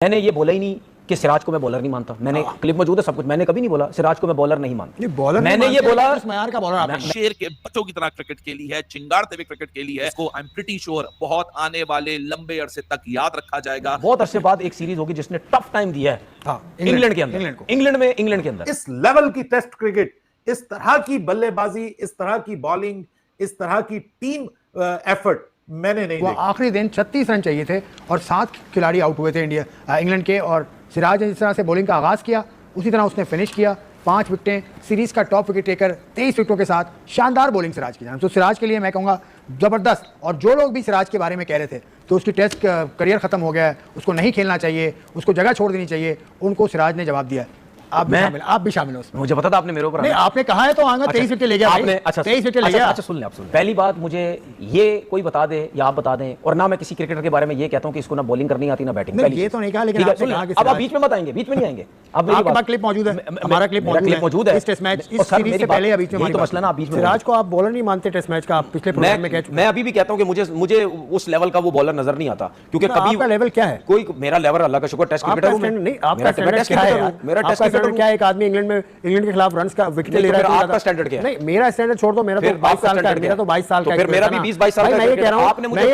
मैंने ये बोला ही नहीं कि सिराज को मैं बॉलर नहीं मानता। मैंने क्लिप मौजूद है, सब कुछ। मैंने कभी नहीं बोला सिराज को मैं बॉलर नहीं मानता। बॉलर मैंने ये बोला मयार का बॉलर आपने शेर के बच्चों की तरह क्रिकेट खेली है, चिंगारते हुए क्रिकेट खेली है। इसको आई एम प्रीटी श्योर बहुत आने वाले लंबे अरसे तक याद रखा जाएगा। बहुत अरसे बाद एक सीरीज होगी जिसने टफ टाइम दिया है इंग्लैंड के अंदर, इंग्लैंड के अंदर। इस लेवल की टेस्ट क्रिकेट, इस तरह की बल्लेबाजी, इस तरह की बॉलिंग, इस तरह की टीम एफर्ट मैंने नहीं देखा। आखिरी दिन 36 रन चाहिए थे और 7 खिलाड़ी आउट हुए थे इंग्लैंड के, और सिराज ने जिस तरह से बॉलिंग का आगाज किया उसी तरह उसने फिनिश किया। 5 विकेटें, सीरीज का टॉप विकेट टेकर 23 विकेटों के साथ शानदार बॉलिंग सिराज की जान। तो सिराज के लिए मैं कहूँगा जबरदस्त। और जो लोग भी सिराज के बारे में कह रहे थे तो उसकी टेस्ट करियर खत्म हो गया है, उसको नहीं खेलना चाहिए, उसको जगह छोड़ देनी चाहिए, उनको सिराज ने जवाब दिया है। आप भी शामिल हो उसमें। मुझे पता था आपने मेरे ऊपर नहीं, आपने कहा है तो आऊंगा। 23 विकेट ले गया आपने। अच्छा 23 विकेट ले गया। अच्छा सुन ले, आप सुन। पहली बात, मुझे ये कोई बता दे या आप बता दें, और ना मैं किसी क्रिकेटर के बारे में ये कहता हूं कि इसको ना बॉलिंग करनी आती ना बैटिंग। ये तो नहीं कहा, लेकिन आपने कहा कि अब आप बीच में मत आएंगे, बीच में नहीं आएंगे। अब आपके पास क्लिप मौजूद है, हमारा क्लिप मौजूद है इस टेस्ट मैच, इस सीरीज से पहले। बीच में तो मसला ना, बीच में सिराज को आप बॉलर नहीं मानते टेस्ट मैच का। आप पिछले प्रोग्राम में कह चुके। मैं अभी भी कहता हूं कि मुझे उस लेवल का वो बॉलर नजर नहीं आता, क्योंकि कभी आपका लेवल क्या है? कोई मेरा लेवल अल्लाह का शुक्र टेस्ट क्रिकेटर हूं। नहीं, आपका टेस्ट क्या है? मेरा टेस्ट क्रिकेटर क्या है? एक आदमी इंग्लैंड के खिलाफ रन का विकेट ले रहा है। आपका स्टैंडर्ड क्या है? नहीं, मेरा स्टैंडर्ड छोड़ दो, मेरा तो 22 साल का है। मेरा तो 22 साल का है। फिर मेरा भी 20-22 साल का है। मैं ये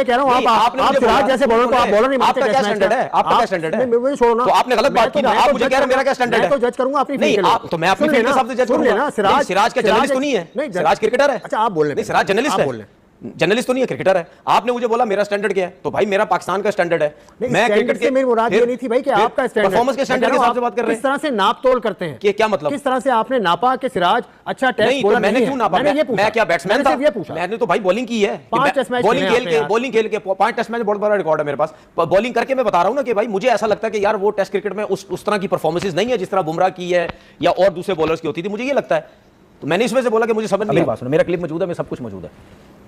कह रहा हूं आप सिराज जैसे बॉलर को आप बॉलर नहीं मानते। आपका क्या स्टैंडर्ड है? आपका क्या स्टैंडर्ड है? मुझे छोड़ो ना। तो आपने गलत बात की ना। आप मुझे कह रहे हैं मेरा क्या स्टैंडर्ड है? मैं तो जज करूंगा अपनी फील्ड के लिए। तो मैं अपनी फील्ड के हिसाब से जज करूंगा। सिराज का जर्नलिस्ट तो नहीं है, सिराज क्रिकेटर है। अच्छा, आप बोल रहे हैं सिराज जर्नलिस्ट है, जर्नलिस्ट तो नहीं है, क्रिकेटर है। आपने मुझे बोला मेरा स्टैंडर्ड क्या है, तो भाई मेरा पाकिस्तान का स्टैंडर्ड है। मैं क्रिकेट से मेरी मुराद ये नहीं थी भाई कि आपका स्टैंडर्ड, परफॉर्मेंस के स्टैंडर्ड के हिसाब से बात कर रहे हैं। किस तरह से नाप तोल करते हैं, कि क्या मतलब, किस तरह से आपने नापा कि सिराज अच्छा टेस्ट बॉलर मैंने क्यों नापा? मैं क्या बैट्समैन था? मैंने तो भाई बॉलिंग की है। 5 टेस्ट मैच बॉलिंग खेल के 5 टेस्ट मैच, बहुत बड़ा रिकॉर्ड है मेरे पास। बॉलिंग करके मैं बता रहा हूं ना कि भाई मुझे ऐसा लगता है कि यार वो टेस्ट क्रिकेट में उस तरह की परफॉर्मेंसेज नहीं है जिस तरह बुमराह की है या और दूसरे बॉलर्स की होती थी, मुझे ये लगता है। तो मैंने इसमें से बोला कि मुझे समझ नहीं आ रहा। मेरा क्लिप मौजूद है, मैं सब कुछ मौजूद है।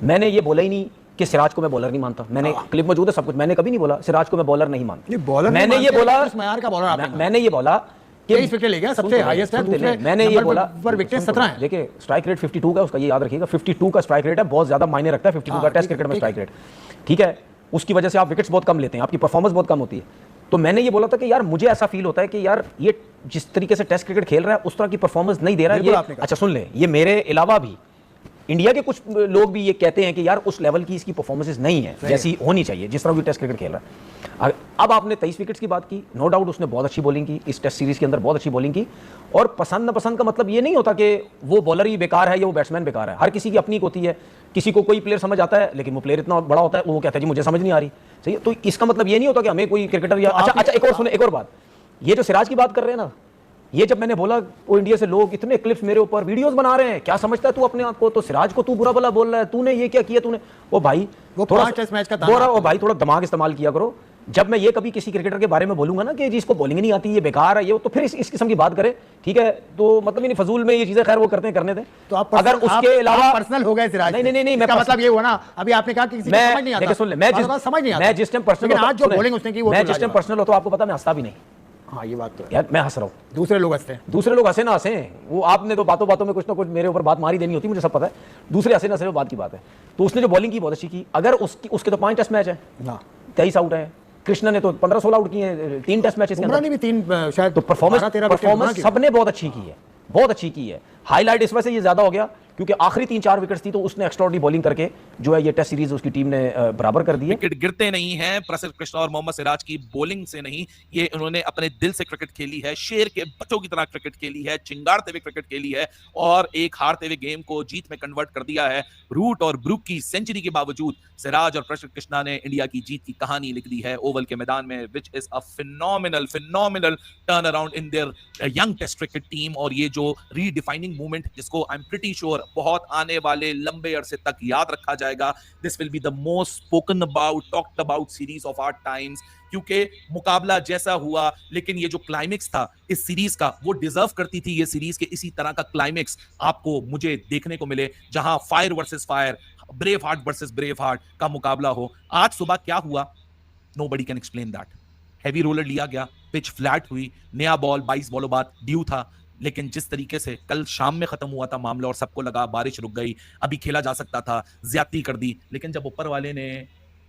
मैंने ये बोला ही नहीं कि सिराज को मैं बॉलर नहीं मानता। मैंने क्लिप मौजूद है, सब कुछ। मैंने कभी नहीं बोला सिराज को मैं बॉलर नहीं मानता। मैंने ये बोला मयार का बॉलर आपने। मैंने ये बोला कि 23 विकेट ले गया, सबसे हाईएस्ट है। दूसरे मैंने ये बोला पर विकेट 17 है। देखिए स्ट्राइक रेट 52 का, उसका ये याद रखिएगा। 52 का स्ट्राइक रेट है, बहुत ज्यादा मायने रखता है 52 का टेस्ट क्रिकेट में स्ट्राइक रेट। ठीक है, उसकी वजह से आप विकेट्स बहुत कम लेते हैं, आपकी परफॉर्मेंस बहुत कम होती है। तो मैंने ये बोला था कि यार मुझे ऐसा फील होता है कि यार ये जिस तरीके से टेस्ट क्रिकेट खेल रहा है उस तरह की परफॉर्मेंस नहीं दे रहा है। अच्छा सुन ले, ये मेरे अलावा भी इंडिया के कुछ लोग भी ये कहते हैं कि यार उस लेवल की इसकी परफॉर्मेंसेस नहीं है जैसी होनी चाहिए, जिस तरह भी टेस्ट क्रिकेट खेल रहा है। अब आपने 23 विकेट्स की बात की, नो डाउट उसने बहुत अच्छी बॉलिंग की इस टेस्ट सीरीज के अंदर, बहुत अच्छी बॉलिंग की। और पसंद नापसंद का मतलब ये नहीं होता कि वो बॉलर ही बेकार है या वो बैट्समैन बेकार है। हर किसी की अपनी होती है। किसी को कोई प्लेयर समझ आता है, लेकिन वो प्लेयर इतना बड़ा होता है वो कहता है जी मुझे समझ नहीं आ रही। सही है, तो इसका मतलब ये नहीं होता कि हमें कोई क्रिकेटर या अच्छा एक और सुने, एक और बात, ये जो सिराज की बात कर रहे हैं ना, ये जब मैंने बोला वो इंडिया से लोग इतने क्लिप्स मेरे ऊपर वीडियोस बना रहे हैं, क्या समझता है तू अपने आप को, तो सिराज को तू बुरा भला बोल रहा है, तूने ये क्या किया तूने। वो भाई वो थोड़ा 5 टेस्ट मैच का बोल रहा है, भाई थोड़ा दिमाग इस्तेमाल किया करो। जब मैं ये कभी किसी क्रिकेटर के बारे में बोलूंगा ना कि जिसको बॉलिंग नहीं आती, ये बेकार है, ये तो फिर इस किस्म की बात करे, ठीक है। तो मतलब नहीं, फजूल में ये चीजें खैर वो करते हैं, करने दें। तो आप अगर उसके अलावा पर्सनल हो गए सिराज, नहीं, मैं मतलब ये हुआ ना, अभी आपने कहा कि किसी को समझ नहीं आता। सुन ले, मैं जिस टाइम पर्सनल, आज जो बॉलिंग उसने की वो मैं जिस टाइम पर्सनल होता, आपको पता मैं हंसता भी नहीं। हाँ, ये बात तो यार मैं हंस रहा हूँ, दूसरे लोग हंसते हैं। दूसरे लोग हंसे ना हंसे, वो आपने तो बातों बातों में कुछ ना कुछ मेरे ऊपर बात मारी देनी होती, मुझे सब पता है। दूसरे हंसे ना हंसे वो बात की बात है। तो उसने जो बॉलिंग की बहुत अच्छी की। अगर उसके तो 5 टेस्ट मैच है, 23 आउट है। कृष्णा ने तो 15-16 आउट किए हैं 3 टेस्ट मैचेस के अंदर। ने भी 3 शायद। तो परफॉर्मेंस सबने बहुत अच्छी की है, बहुत अच्छी की है। हाईलाइट इस वजह से ये ज्यादा हो गया क्योंकि आखिरी 3-4 विकेट्स थी, तो उसने एक्स्ट्राऑर्डिनरी बॉलिंग करके जो है ये टेस्ट सीरीज उसकी टीम ने बराबर कर दी है। विकेट गिरते नहीं हैं प्रसिद्ध कृष्णा और मोहम्मद सिराज की बॉलिंग से नहीं, ये उन्होंने अपने दिल से क्रिकेट खेली है, शेर के बच्चों की तरह क्रिकेट खेली है, चिंगारते हुए क्रिकेट खेली है और एक हारते हुए गेम को जीत में कन्वर्ट कर दिया है। रूट और ब्रूक की सेंचुरी के बावजूद सिराज और प्रसिद्ध कृष्णा ने इंडिया की जीत की कहानी लिख दी है ओवल के मैदान में, which is a phenomenal turnaround in their young test cricket team. और ये जो रीडिफाइनिंग मूवमेंट जिसको आई एम प्रीटी श्योर बहुत आने वाले लंबे अरसे तक याद रखा जाएगा, this will be the most spoken about, talked about series of our times, क्योंकि मुकाबला जैसा हुआ, लेकिन ये जो क्लाइमेक्स था इस सीरीज का वो डिजर्व करती थी ये सीरीज के इसी तरह का क्लाइमेक्स आपको मुझे देखने को मिले, जहां fire versus fire, brave heart versus brave heart का मुकाबला हो। आज सुबह क्या हुआ, nobody can explain that. Heavy roller लिया गया, पिच फ्लैट हुई, नया बॉल 22 बॉलों बाद ड्यू था, लेकिन जिस तरीके से कल शाम में खत्म हुआ था मामला और सबको लगा बारिश रुक गई, अभी खेला जा सकता था, ज्यादती कर दी, लेकिन जब ऊपर वाले ने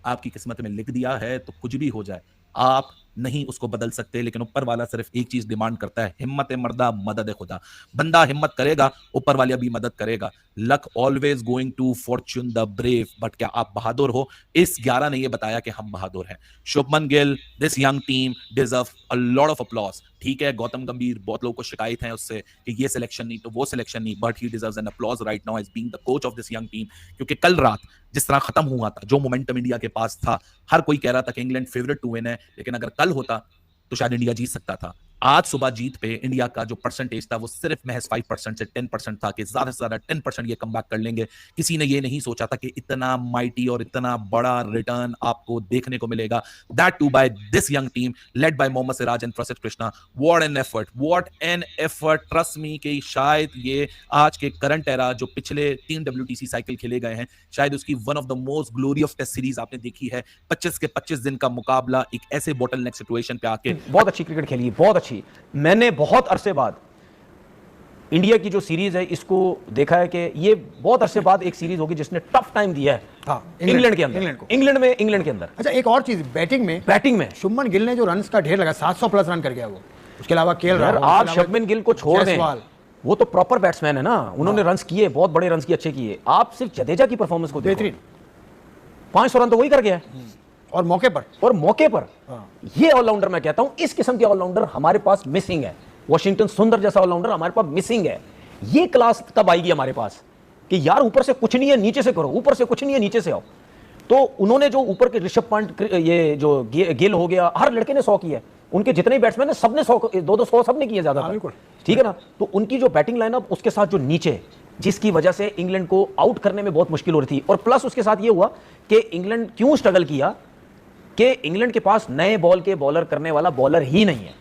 आपकी किस्मत में लिख दिया है तो कुछ भी हो जाए, आप नहीं उसको बदल सकते, लेकिन ऊपर वाला सिर्फ एक चीज डिमांड करता है, हिम्मत मर्दा मदद खुदा। बंदा हिम्मत करेगा, ऊपर वाला भी मदद करेगा। Luck always going to fortune the brave, but क्या आप बहादुर हो? इस 11 ने ये बताया कि हम बहादुर हैं। Shubman Gill, this young team deserve a lot of applause. ठीक है, गौतम गंभीर, बहुत लोगों को शिकायत है उससे कि ये सिलेक्शन नहीं तो वो सिलेक्शन नहीं, but he deserves an applause right now as being the coach of this young team. क्योंकि कल रात जिस तरह खत्म हुआ था, जो मोमेंटम इंडिया के पास था, हर कोई कह रहा था कि इंग्लैंड फेवरेट टू विन है, लेकिन अगर कल होता तो शायद इंडिया जीत सकता था। आज सुबह जीत पे इंडिया का जो परसेंटेज था वो सिर्फ महज 5% से 10% था कि ज्यादा से ज्यादा 10% ये कमबैक कर लेंगे। किसी ने ये नहीं सोचा था कि इतना माइटी और इतना बड़ा रिटर्न आपको देखने को मिलेगा, that too by this young team led by Mohammed Siraj and Prasidh Krishna. What an effort, trust me कि शायद ये आज के करंट एरा जो पिछले 3 WTC साइकिल खेले गए हैं, शायद उसकी one of the most glory of test series आपने देखी है। 25 के 25 दिन का मुकाबला एक ऐसे बॉटल नेक सिचुएशन पे आके बहुत अच्छी क्रिकेट खेली, बहुत अच्छी। मैंने बहुत अरसे बाद इंडिया की जो सीरीज है इसको देखा है कि ये बहुत अरसे बाद एक सीरीज होगी जिसने टफ टाइम दिया है। हाँ, इंग्लैंड के अंदर, इंग्लैंड के अंदर। अच्छा, एक और चीज, बैटिंग में शुभमन गिल ने जो रन्स का ढेर लगा, 700 प्लस रन कर गया वो। उसके अलावा केएल राहुल, आप शुभमन गिल को छोड़ दें, वो तो प्रॉपर बैट्समैन है ना, उन्होंने रन्स किए, बहुत बड़े रन्स किए, अच्छे किए। आप सिर्फ जडेजा की परफॉर्मेंस को देखो, 500 रन तो वही कर गया और मौके पर। ये ऑलराउंडर मैं कहता हूं, इस किस्म के ऑलराउंडर हमारे पास मिसिंग है। वॉशिंगटन सुंदर जैसा ऑलराउंडर हमारे पास मिसिंग है। ये क्लास तब आएगी हमारे पास कि यार ऊपर से कुछ नहीं है नीचे से करो, ऊपर से कुछ नहीं है नीचे से आओ। तो उन्होंने जो ऊपर के ऋषभ पंत, ये जो गिल हो गया, हर लड़के ने 100 किया। उनके जितने बैट्समैन है सबने 100 100 सबने किए ज्यादा, ठीक है ना। तो उनकी जो बैटिंग लाइनअप, उसके साथ जो नीचे, जिसकी वजह से इंग्लैंड को आउट करने में बहुत मुश्किल हो रही थी। और प्लस उसके साथ ये हुआ कि इंग्लैंड क्यों स्ट्रगल किया कि इंग्लैंड के पास नए बॉल के बॉलर करने वाला बॉलर ही नहीं है।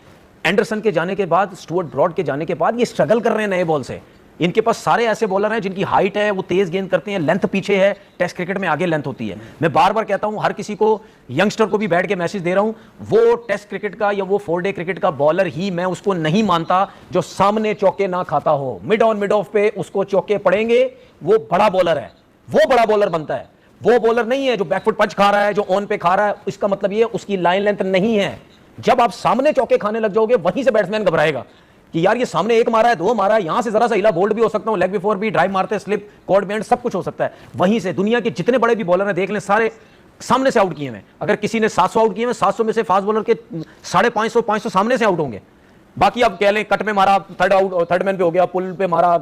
एंडरसन के जाने के बाद, स्टुअर्ट ब्रॉड के जाने के बाद ये स्ट्रगल कर रहे हैं नए बॉल से। इनके पास सारे ऐसे बॉलर हैं जिनकी हाइट है, वो तेज गेंद करते हैं, लेंथ पीछे है। टेस्ट क्रिकेट में आगे लेंथ होती है। मैं बार बार कहता हूं, हर किसी को, यंगस्टर को भी बैठ के मैसेज दे रहा हूं, वो टेस्ट क्रिकेट का या वो 4 डे क्रिकेट का बॉलर ही मैं उसको नहीं मानता जो सामने चौके ना खाता हो। मिड ऑन मिड ऑफ पे उसको चौके पड़ेंगे, वो बड़ा बॉलर है, वो बड़ा बॉलर बनता है। वो बॉलर नहीं है जो बैकफुट पंच खा रहा है, जो ऑन पे खा रहा है। इसका मतलब ये उसकी लाइन लेंथ नहीं है। जब आप सामने चौके खाने लग जाओगे, वहीं से बैट्समैन घबराएगा कि यार ये सामने 1 मारा है, 2 मारा है, यहां से जरा सा हिला, बोल्ड भी हो सकता हूं, लेग बिफोर भी, ड्राइव मारते, स्लिप, कॉर्ड बैंड, सब कुछ हो सकता है। वहीं से दुनिया के जितने बड़े भी बॉलर हैं देख लें, सारे सामने से आउट किए हैं। अगर किसी ने 700 आउट किए हैं, 700 में से फास्ट बॉलर के 550 सामने से आउट होंगे। बाकी आप कह लें कट में मारा, थर्ड मैन पे हो गया, पुल पे मारा,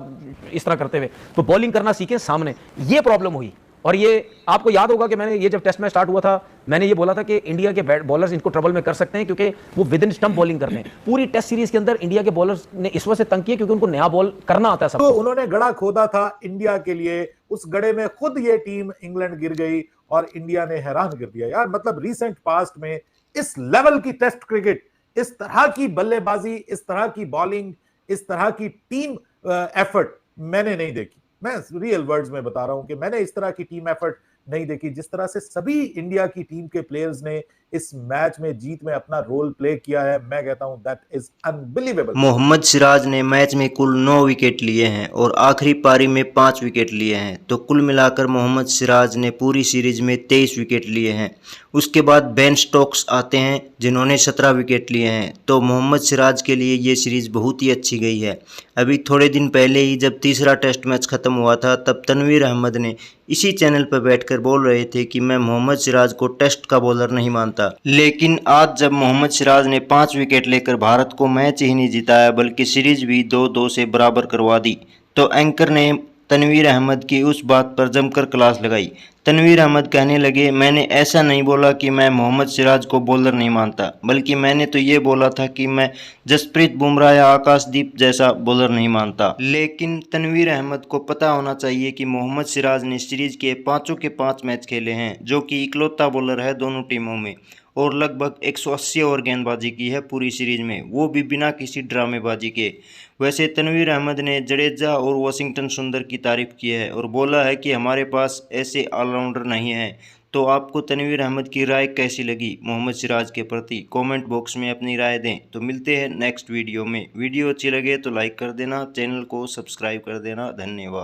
इस तरह करते हुए। तो बॉलिंग करना सीखें सामने। ये प्रॉब्लम हुई। और ये आपको याद होगा कि मैंने ये जब टेस्ट मैच स्टार्ट हुआ था, मैंने ये बोला था कि इंडिया के बॉलर्स इनको ट्रबल में कर सकते हैं क्योंकि वो विद इन स्टंप बॉलिंग करते हैं। पूरी टेस्ट सीरीज के अंदर इंडिया के बॉलर्स ने इस वजह से तंग किया क्योंकि उनको नया बॉल करना आता है सबको। तो उन्होंने गड़ा खोदा था इंडिया के लिए, उस गड़े में खुद ये टीम इंग्लैंड गिर गई और इंडिया ने हैरान कर दिया। यार मतलब रिसेंट पास्ट में इस लेवल की टेस्ट क्रिकेट, इस तरह की बल्लेबाजी, इस तरह की बॉलिंग, इस तरह की टीम एफर्ट मैंने नहीं देखी। मैं रियल वर्ड्स में बता रहा हूं कि मैंने इस तरह की टीम एफर्ट नहीं देखी। जिस तरह से सभी इंडिया की टीम के प्लेयर्स ने इस मैच में जीत में अपना रोल प्ले किया है, मैं कहता हूं that is unbelievable. Mohammed Siraj ने मैच में कुल 9 विकेट लिए हैं और आखिरी पारी में 5 विकेट लिए हैं। तो कुल मिलाकर मोहम्मद सिराज ने पूरी सीरीज में 23 विकेट लिए हैं। उसके बाद बेन स्टोक्स आते हैं जिन्होंने 17 विकेट लिए हैं। तो मोहम्मद सिराज के लिए ये सीरीज़ बहुत ही अच्छी गई है। अभी थोड़े दिन पहले ही जब तीसरा टेस्ट मैच ख़त्म हुआ था, तब तनवीर अहमद ने इसी चैनल पर बैठकर बोल रहे थे कि मैं मोहम्मद सिराज को टेस्ट का बॉलर नहीं मानता। लेकिन आज जब मोहम्मद सिराज ने 5 विकेट लेकर भारत को मैच ही नहीं जिताया बल्कि सीरीज़ भी 2-2 से बराबर करवा दी, तो एंकर ने तनवीर अहमद की उस बात पर जमकर क्लास लगाई। तनवीर अहमद कहने लगे, मैंने ऐसा नहीं बोला कि मैं मोहम्मद सिराज को बॉलर नहीं मानता, बल्कि मैंने तो ये बोला था कि मैं जसप्रीत बुमराह या आकाशदीप जैसा बॉलर नहीं मानता। लेकिन तनवीर अहमद को पता होना चाहिए कि मोहम्मद सिराज ने सीरीज के 5 के 5 मैच खेले हैं, जो कि इकलौता बॉलर है दोनों टीमों में, और लगभग 180 ओवर गेंदबाजी की है पूरी सीरीज में, वो भी बिना किसी ड्रामेबाजी के। वैसे तनवीर अहमद ने जडेजा और वॉशिंगटन सुंदर की तारीफ की है और बोला है कि हमारे पास ऐसे ऑलराउंडर नहीं हैं। तो आपको तनवीर अहमद की राय कैसी लगी मोहम्मद सिराज के प्रति? कमेंट बॉक्स में अपनी राय दें। तो मिलते हैं नेक्स्ट वीडियो में। वीडियो अच्छी लगे तो लाइक कर देना, चैनल को सब्सक्राइब कर देना। धन्यवाद।